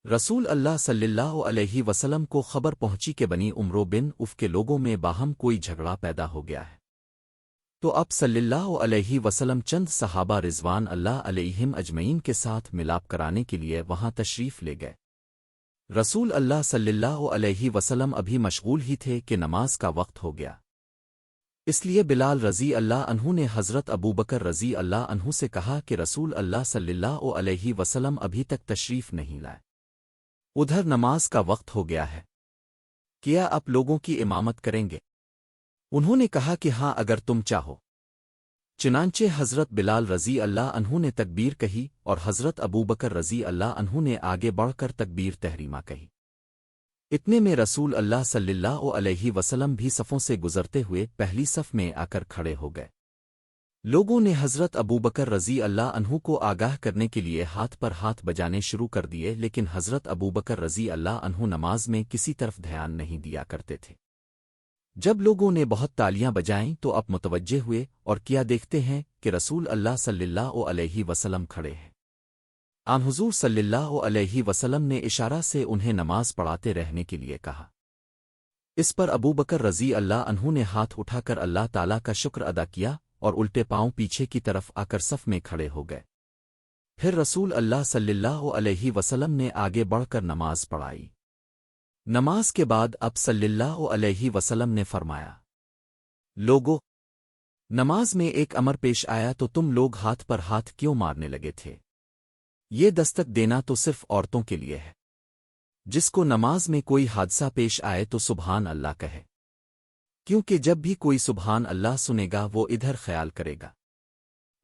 رسول اللہ صلی اللہ علیہ وسلم کو خبر پہنچی کہ بنی عمرو بن اف کے لوگوں میں باہم کوئی جھگڑا پیدا ہو گیا ہے۔ تو اب صلی اللہ علیہ وسلم چند صحابہ رضوان اللہ علیہم اجمعین کے ساتھ ملاپ کرانے کے لیے وہاں تشریف لے گئے۔ رسول اللہ صلی اللہ علیہ وسلم ابھی مشغول ہی تھے کہ نماز کا وقت ہو گیا۔ اس لیے بلال رضی اللہ عنہ نے حضرت ابوبکر رضی اللہ عنہ سے کہا کہ رسول اللہ صلی اللہ علیہ وسلم ابھی تک تشریف نہیں لائے، ادھر نماز کا وقت ہو گیا ہے، کیا آپ لوگوں کی امامت کریں گے؟ انہوں نے کہا کہ ہاں اگر تم چاہو۔ چنانچہ حضرت بلال رضی اللہ عنہ نے تکبیر کہی اور حضرت ابوبکر رضی اللہ عنہ نے آگے بڑھ کر تکبیر تحریمہ کہی۔ اتنے میں رسول اللہ صلی اللہ علیہ وسلم بھی صفوں سے گزرتے ہوئے پہلی صف میں آ کر کھڑے ہو گئے۔ لوگوں نے حضرت ابوبکر رضی اللہ عنہ کو آگاہ کرنے کے لیے ہاتھ پر ہاتھ بجانے شروع کر دیے، لیکن حضرت ابوبکر رضی اللہ عنہ نماز میں کسی طرف دھیان نہیں دیا کرتے تھے۔ جب لوگوں نے بہت تالیاں بجائیں تو اب متوجہ ہوئے اور کیا دیکھتے ہیں کہ رسول اللہ صلی اللہ علیہ وسلم کھڑے ہیں۔ آن حضور صلی اللہ علیہ وسلم نے اشارہ سے انہیں نماز پڑھاتے رہنے کے لیے کہا۔ اس پر ابوبکر رضی اللہ عنہ نے ہاتھ اٹھا کر اللہ تعالیٰ کا شکر ادا کیا اور الٹے پاؤں پیچھے کی طرف آ کر صف میں کھڑے ہو گئے۔ پھر رسول اللہ صلی اللہ علیہ وسلم نے آگے بڑھ کر نماز پڑھائی۔ نماز کے بعد اب صلی اللہ علیہ وسلم نے فرمایا، لوگو، نماز میں ایک امر پیش آیا تو تم لوگ ہاتھ پر ہاتھ کیوں مارنے لگے تھے؟ یہ دستک دینا تو صرف عورتوں کے لیے ہے۔ جس کو نماز میں کوئی حادثہ پیش آئے تو سبحان اللہ کہے، کیونکہ جب بھی کوئی سبحان اللہ سنے گا وہ ادھر خیال کرے گا۔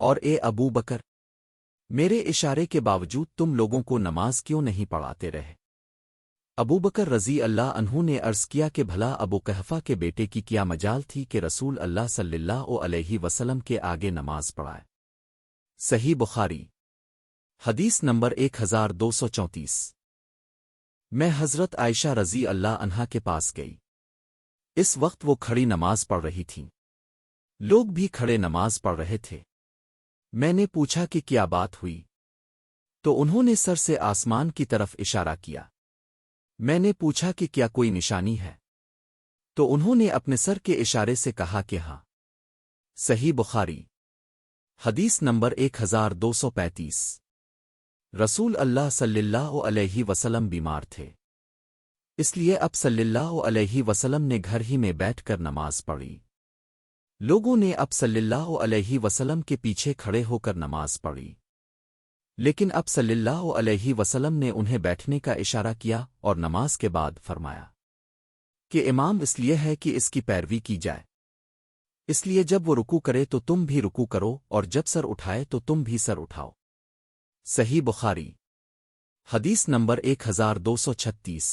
اور اے ابو بکر، میرے اشارے کے باوجود تم لوگوں کو نماز کیوں نہیں پڑھاتے رہے؟ ابو بکر رضی اللہ عنہ نے عرض کیا کہ بھلا ابو قحفہ کے بیٹے کی کیا مجال تھی کہ رسول اللہ صلی اللہ علیہ وسلم کے آگے نماز پڑھائے۔ صحیح بخاری حدیث نمبر 1234۔ میں حضرت عائشہ رضی اللہ عنہا کے پاس گئی۔ اس وقت وہ کھڑی نماز پڑھ رہی تھیں، لوگ بھی کھڑے نماز پڑھ رہے تھے۔ میں نے پوچھا کہ کیا بات ہوئی، تو انہوں نے سر سے آسمان کی طرف اشارہ کیا۔ میں نے پوچھا کہ کیا کوئی نشانی ہے، تو انہوں نے اپنے سر کے اشارے سے کہا کہ ہاں۔ صحیح بخاری حدیث نمبر 1235۔ رسول اللہ صلی اللہ علیہ وسلم بیمار تھے، اس لیے اب صلی اللہ علیہ وسلم نے گھر ہی میں بیٹھ کر نماز پڑھی۔ لوگوں نے اب صلی اللہ علیہ وسلم کے پیچھے کھڑے ہو کر نماز پڑھی، لیکن اب صلی اللہ علیہ وسلم نے انہیں بیٹھنے کا اشارہ کیا اور نماز کے بعد فرمایا کہ امام اس لیے ہے کہ اس کی پیروی کی جائے، اس لیے جب وہ رکوع کرے تو تم بھی رکوع کرو اور جب سر اٹھائے تو تم بھی سر اٹھاؤ۔ صحیح بخاری حدیث نمبر 1236۔